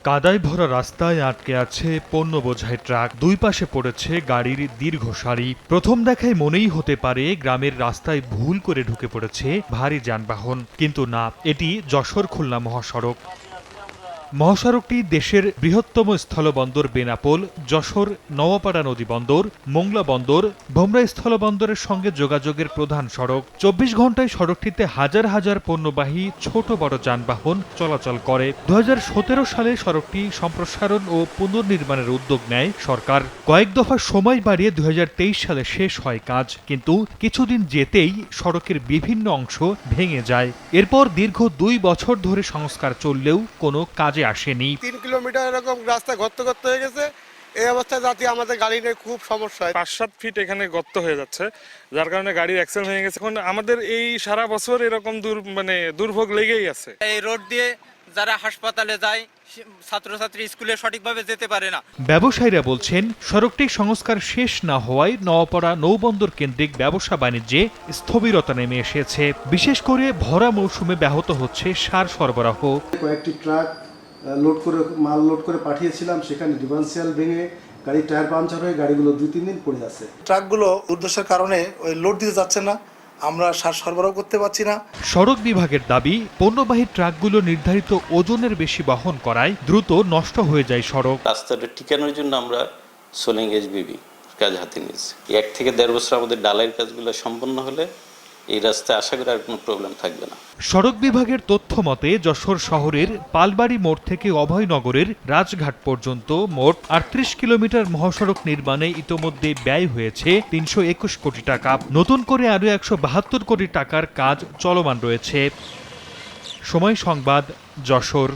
কাদায় ভরা রাস্তায় আটকে আছে পণ্য বোঝাই ট্রাক, দুই পাশে পড়েছে গাড়ির দীর্ঘ সারি। প্রথম দেখায় মনেই হতে পারে গ্রামের রাস্তায় ভুল করে ঢুকে পড়েছে ভারী যানবাহন, কিন্তু না, এটি যশোর খুলনা মহাসড়ক। মহাসড়কটি দেশের বৃহত্তম স্থলবন্দর বেনাপোল, যশোর নওয়াপাড়া নদী বন্দর, মোংলা বন্দর, ভোমরা স্থলবন্দরের সঙ্গে যোগাযোগের প্রধান সড়ক। ২৪ ঘন্টায় সড়কটিতে হাজার হাজার পণ্যবাহী ছোট বড় যানবাহন চলাচল করে। ২০১৭ সালে সড়কটি সম্প্রসারণ ও পুনর্নির্মাণের উদ্যোগ নেয় সরকার। কয়েক দফা সময় বাড়িয়ে ২০২৩ সালে শেষ হয় কাজ, কিন্তু কিছুদিন যেতেই সড়কের বিভিন্ন অংশ ভেঙে যায়। এরপর দীর্ঘ ২ বছর ধরে সংস্কার চললেও কোনো কাজে আসেনি। ৩ কিলোমিটার এরকম রাস্তা গর্ত হয়ে গেছে। এই অবস্থায় যাতে আমাদের গাড়ি নিয়ে খুব সমস্যা হয়। ৫-৭ ফিট এখানে গর্ত হয়ে যাচ্ছে, যার কারণে গাড়ির অ্যাক্সেল ভেঙে গেছে। এখন আমাদের এই সারা বছর এরকম দুর্ভোগ লেগেই আছে। এই রোড দিয়ে যারা হাসপাতালে যায়, ছাত্রছাত্রী স্কুলে সঠিকভাবে যেতে পারে না। ব্যবসায়ীরা বলছেন, সড়কটি সংস্কার শেষ না হওয়ায় নওয়াপাড়া নৌবন্দর কেন্দ্রিক ব্যবসা বাণিজ্যে স্থবিরতা নেমে এসেছে। বিশেষ করে ভরা মৌসুমে ব্যাহত হচ্ছে সার সরবরাহ। কয়েকটি ট্রাক মাল লোড করে পাঠিয়েছিলাম, সেখানে ডিফারেন্সিয়াল ভেঙে গাড়ির টায়ার পাংচার হয়ে গাড়িগুলো ২-৩ দিন পড়ে আছে। ট্রাকগুলো দুর্দশার কারণে ওই লোড দিতে যাচ্ছে না, আমরা সার সরবরাহ করতে পারছি না। সড়ক বিভাগের দাবি, পণ্যবাহী ট্রাকগুলো নির্ধারিত ওজনের বেশি বহন করায় দ্রুত নষ্ট হয়ে যায় সড়ক। রাস্তাটা টিকানোর জন্য আমরা সোলিং এসবিবি কাজ হাতে নিয়েছি। ১ থেকে ১.৫ বছর আমাদের ডালাইয়ের কাজগুলো সম্পন্ন হলে এই রাস্তায় আশা করি আর কোনো প্রবলেম থাকবে না। সড়ক বিভাগের তথ্য মতে যশোর শহরের পালবাড়ি মোড় থেকে অভয়নগরের রাজঘাট পর্যন্ত মোট ৩৮ কিলোমিটার মহাসড়ক নির্মাণে ইতোমধ্যে ব্যয় হয়েছে ৩২১ কোটি টাকা। নতুন করে আরও ১৭২ কোটি টাকার কাজ চলমান রয়েছে। সময় সংবাদ, যশোর।